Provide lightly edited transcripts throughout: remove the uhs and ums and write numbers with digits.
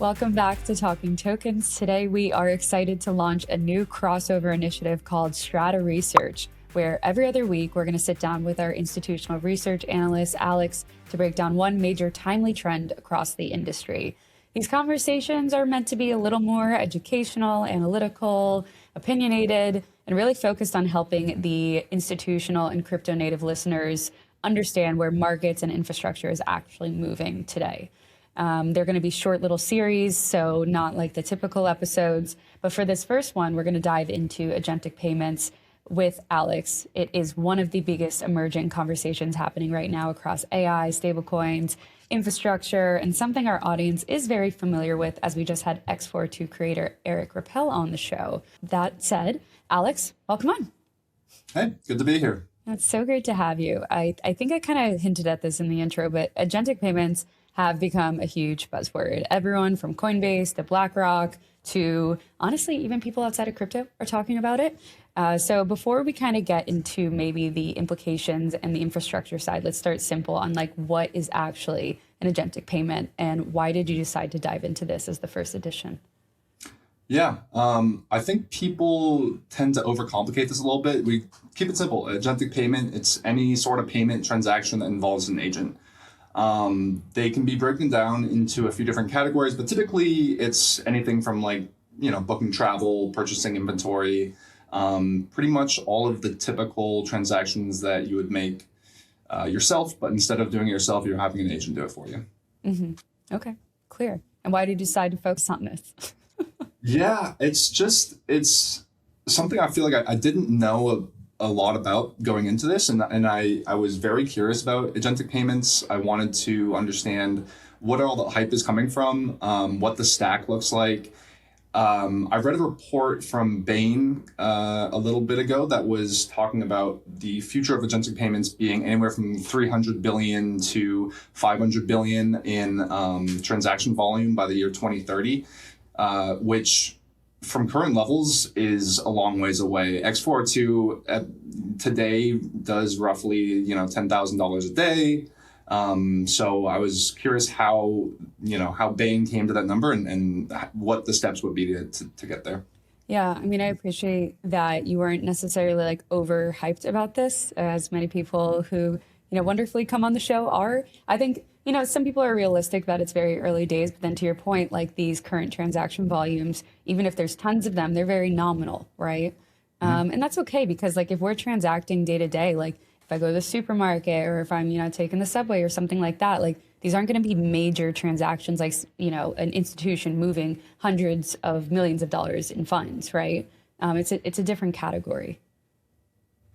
Welcome back to Talking Tokens. Today, we are excited to launch a new crossover initiative called Strata Research, where every other week we're going to sit down with our institutional research analyst, Alex, to break down one major timely trend across the industry. These conversations are meant to be a little more educational, analytical, opinionated, and really focused on helping the institutional and crypto native listeners understand where markets and infrastructure is actually moving today. They're going to be short little series, so not like the typical episodes. But for this first one, we're going to dive into agentic payments with Alex. It is one of the biggest emerging conversations happening right now across AI, stablecoins, infrastructure, and something our audience is very familiar with, as we just had X42 creator Eric Rappel on the show. That said, Alex, welcome on. Hey, good to be here. It's so great to have you. I think I kind of hinted at this in the intro, but agentic payments have become a huge buzzword. Everyone from Coinbase to BlackRock to, honestly, even people outside of crypto are talking about it. So before we kind of get into maybe the implications and the infrastructure side, let's start simple on like what is actually an agentic payment and why did you decide to dive into this as the first edition? Yeah, I think people tend to overcomplicate this a little bit. We keep it simple. Agentic payment, it's any sort of payment transaction that involves an agent. They can be broken down into a few different categories, but typically it's anything from like, booking travel, purchasing inventory, pretty much all of the typical transactions that you would make yourself, but instead of doing it yourself, you're having an agent do it for you. Mm-hmm. Okay, clear. And why did you decide to focus on this? Yeah, it's something I feel like I didn't know a lot about going into this. And I was very curious about agentic payments. I wanted to understand what all the hype is coming from, what the stack looks like. I read a report from Bain a little bit ago that was talking about the future of agentic payments being anywhere from 300 billion to 500 billion in transaction volume by the year 2030. Which from current levels is a long ways away. X42 today does roughly, $10,000 a day. So I was curious how Bain came to that number and what the steps would be to get there. Yeah, I mean, I appreciate that you weren't necessarily like overhyped about this, as many people who, wonderfully come on the show are. I think, some people are realistic that it's very early days, but then to your point, like these current transaction volumes, even if there's tons of them, they're very nominal, right? Mm-hmm. And that's okay because like if we're transacting day to day, like if I go to the supermarket or if I'm, taking the subway or something like that, like these aren't going to be major transactions like, an institution moving hundreds of millions of dollars in funds, right? It's a different category.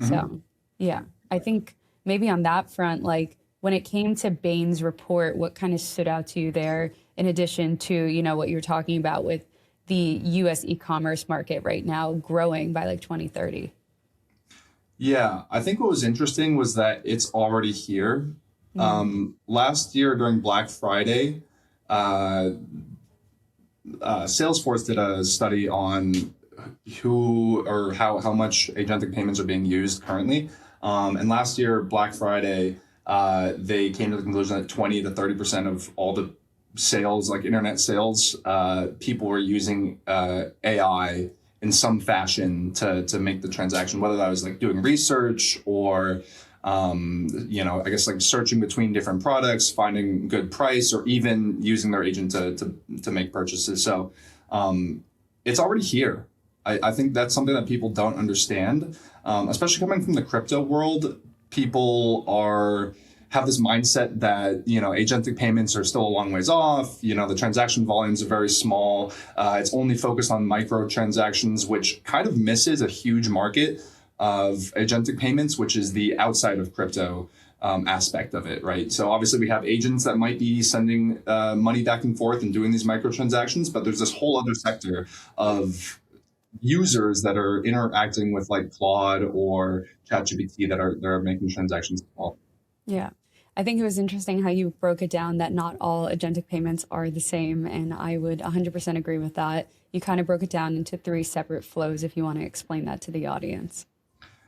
Mm-hmm. So, yeah, I think maybe on that front, like when it came to Bain's report, what kind of stood out to you there in addition to, what you're talking about with the US e-commerce market right now growing by like 2030? Yeah, I think what was interesting was that it's already here. Mm-hmm. Last year during Black Friday, Salesforce did a study on how much agentic payments are being used currently. And last year, Black Friday, they came to the conclusion that 20 to 30% of all the sales, like internet sales, people were using AI in some fashion to make the transaction, whether that was like doing research or, I guess like searching between different products, finding good price, or even using their agent to make purchases. So it's already here. I think that's something that people don't understand, especially coming from the crypto world. People have this mindset that, agentic payments are still a long ways off. The transaction volumes are very small. It's only focused on micro transactions, which kind of misses a huge market of agentic payments, which is the outside of crypto aspect of it, right? So obviously we have agents that might be sending money back and forth and doing these micro transactions, but there's this whole other sector of users that are interacting with like Claude or ChatGPT that are making transactions as well. Yeah. I think it was interesting how you broke it down that not all agentic payments are the same. And I would 100% agree with that. You kind of broke it down into 3 separate flows if you want to explain that to the audience.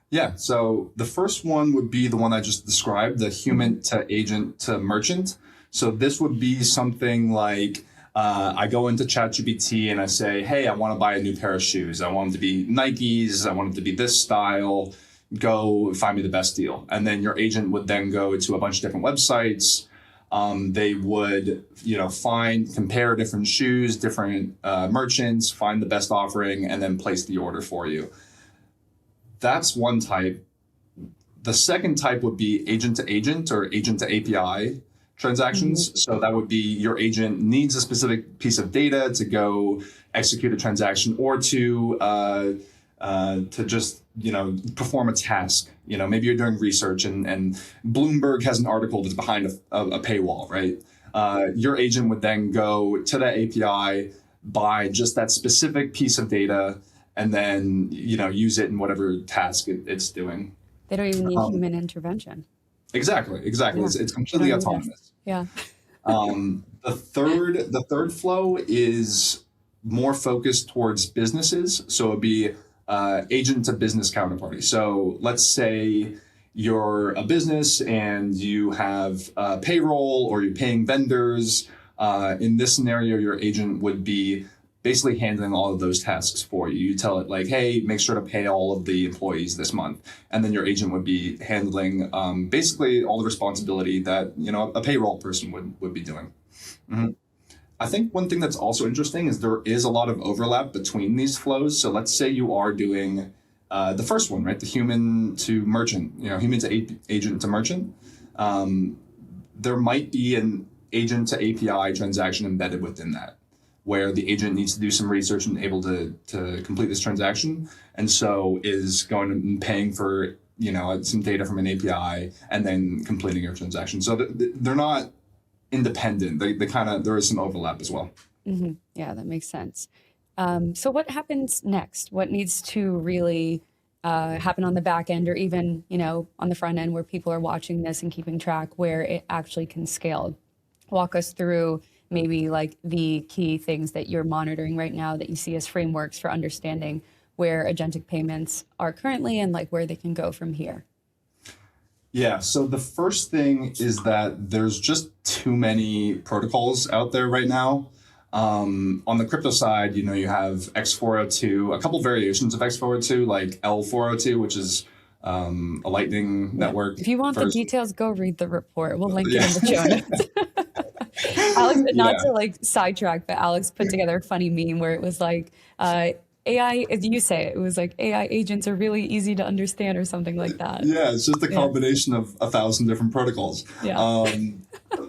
Yeah. So the first one would be the one I just described, the human to agent to merchant. So this would be something like I go into ChatGPT and I say, hey, I want to buy a new pair of shoes. I want them to be Nikes. I want them to be this style. Go find me the best deal. And then your agent would then go to a bunch of different websites. They would, compare different shoes, different merchants, find the best offering, and then place the order for you. That's one type. The second type would be agent to agent or agent to API transactions. So that would be your agent needs a specific piece of data to go execute a transaction or to just, perform a task. Maybe you're doing research and Bloomberg has an article that's behind a paywall, right? Your agent would then go to that API, buy just that specific piece of data, and then, use it in whatever task it's doing. They don't even need human intervention. Exactly. Yeah. It's completely autonomous. Yeah. The third flow is more focused towards businesses. So it'd be agent to business counterparty. So let's say you're a business and you have payroll or you're paying vendors. In this scenario, your agent would be basically handling all of those tasks for you. You tell it like, hey, make sure to pay all of the employees this month. And then your agent would be handling basically all the responsibility that, a payroll person would be doing. Mm-hmm. I think one thing that's also interesting is there is a lot of overlap between these flows. So let's say you are doing the first one, right? The human to merchant, human to agent to merchant. There might be an agent to API transaction embedded within that, where the agent needs to do some research and able to complete this transaction. And so is going and paying for, some data from an API and then completing your transaction. So they're not independent. They there is some overlap as well. Mm-hmm. Yeah, that makes sense. So what happens next? What needs to really happen on the back end or even, on the front end where people are watching this and keeping track where it actually can scale? Walk us through maybe like the key things that you're monitoring right now that you see as frameworks for understanding where agentic payments are currently and like where they can go from here. Yeah, so the first thing is that there's just too many protocols out there right now. On the crypto side, you have X402, a couple variations of X402, like L402, which is a Lightning network. If you want the details, go read the report. We'll link it in the show notes. Alex, not to sidetrack, but Alex put together a funny meme where it was like, AI, as you say, it was like AI agents are really easy to understand or something like that. Yeah, it's just a combination of 1,000 different protocols. Yeah.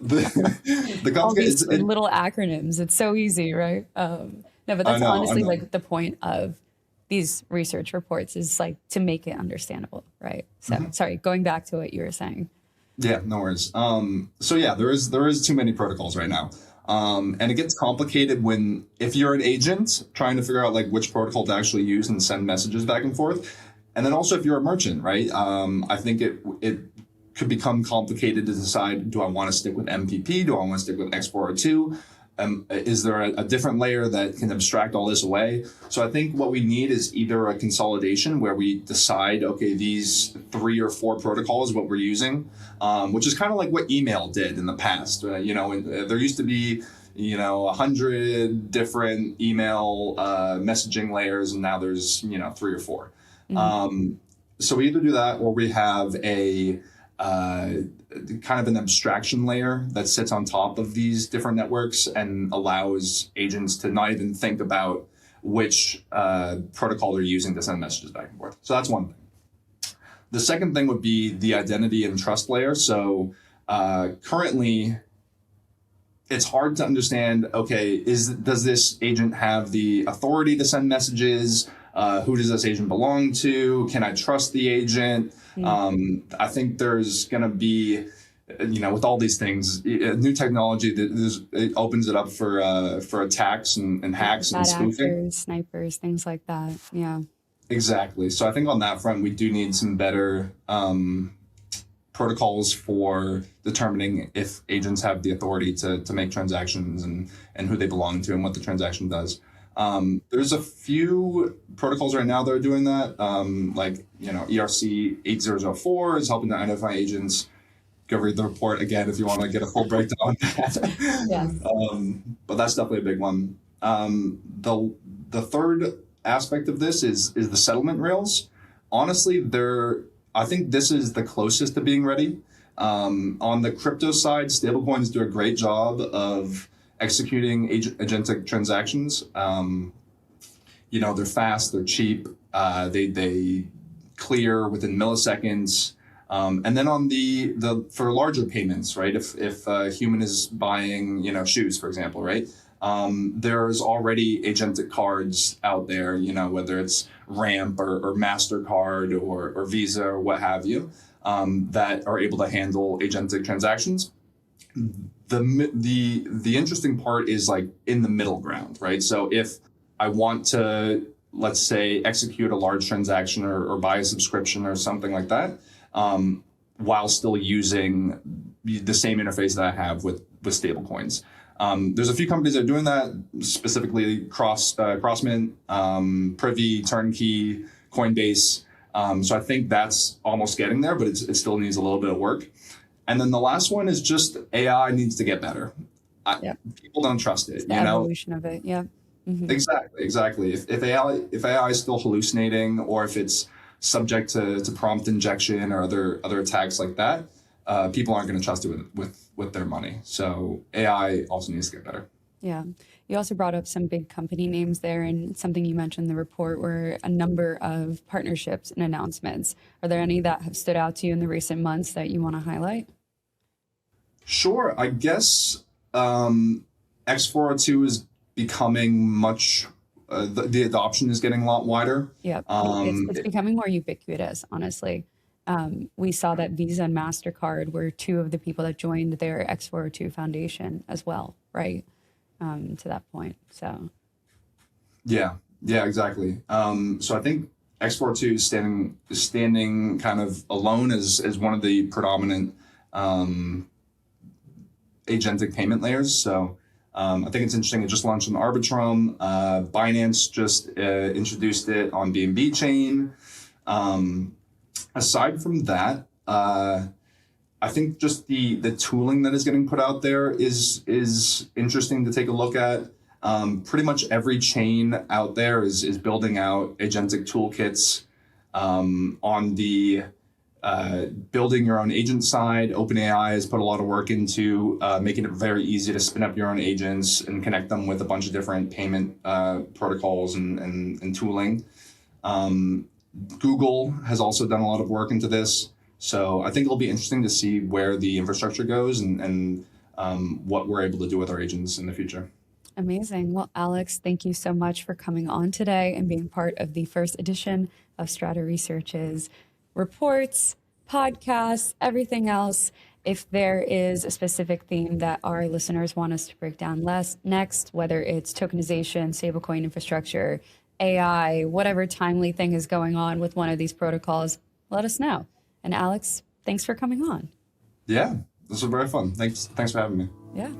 The all these little acronyms. It's so easy, right? No, but that's honestly like the point of these research reports is like to make it understandable, right? So sorry, going back to what you were saying. Yeah, no worries. So yeah, there is too many protocols right now. And it gets complicated if you're an agent trying to figure out like which protocol to actually use and send messages back and forth. And then also if you're a merchant, right? I think it could become complicated to decide, do I want to stick with MPP? Do I want to stick with X402? Is there a different layer that can abstract all this away? So I think what we need is either a consolidation where we decide, okay, these 3 or 4 protocols, what we're using, which is kind of like what email did in the past. There used to be, 100 different email messaging layers, and now there's, 3 or 4. Mm-hmm. So we either do that or we have a kind of an abstraction layer that sits on top of these different networks and allows agents to not even think about which protocol they're using to send messages back and forth. So that's one thing. The second thing would be the identity and trust layer. So currently, it's hard to understand, okay, does this agent have the authority to send messages? Who does this agent belong to? Can I trust the agent? I think there's going to be, with all these things, new technology that it opens it up for attacks and hacks and spoofing. Actors, snipers, things like that. Yeah. Exactly. So I think on that front, we do need some better protocols for determining if agents have the authority to make transactions and who they belong to and what the transaction does. There's a few protocols right now that are doing that, like ERC 8004 is helping to identify agents. go read the report again if you want to get a full breakdown on that. Yes. But that's definitely a big one. The third aspect of this is the settlement rails. Honestly, I think this is the closest to being ready. On the crypto side, stablecoins do a great job of executing agentic transactions. They're fast, they're cheap, they clear within milliseconds. And then on for larger payments, right? If a human is buying, shoes, for example, right? There's already agentic cards out there, whether it's Ramp or MasterCard or Visa or what have you, that are able to handle agentic transactions. The interesting part is like in the middle ground, right? So if I want to, let's say, execute a large transaction or buy a subscription or something like that, while still using the same interface that I have with stablecoins. There's a few companies that are doing that, specifically Crossmint, Privy, Turnkey, Coinbase. So I think that's almost getting there, but it still needs a little bit of work. And then the last one is just AI needs to get better. People don't trust it. The evolution of it, yeah. Mm-hmm. Exactly. If AI is still hallucinating, or if it's subject to prompt injection or other attacks like that, people aren't going to trust it with their money. So AI also needs to get better. Yeah. You also brought up some big company names there, and something you mentioned in the report were a number of partnerships and announcements. Are there any that have stood out to you in the recent months that you want to highlight? Sure. I guess X402 is becoming much, the adoption is getting a lot wider. Yeah, it's becoming more ubiquitous, honestly. We saw that Visa and MasterCard were two of the people that joined their X402 Foundation as well, right? To that point, so. Yeah, exactly. So I think X402 is standing kind of alone as one of the predominant agentic payment layers. So I think it's interesting. It just launched on Arbitrum. Binance just introduced it on BNB chain. Aside from that, I think just the tooling that is getting put out there is interesting to take a look at. Pretty much every chain out there is building out agentic toolkits. On the building your own agent side, OpenAI has put a lot of work into making it very easy to spin up your own agents and connect them with a bunch of different payment protocols and tooling. Google has also done a lot of work into this. So I think it'll be interesting to see where the infrastructure goes and what we're able to do with our agents in the future. Amazing. Well, Alex, thank you so much for coming on today and being part of the first edition of Strata Research's reports, podcasts, everything else. If there is a specific theme that our listeners want us to break down next, whether it's tokenization, stablecoin infrastructure, AI, whatever timely thing is going on with one of these protocols, let us know. And Alex, thanks for coming on. Yeah, this was very fun. Thanks for having me. Yeah.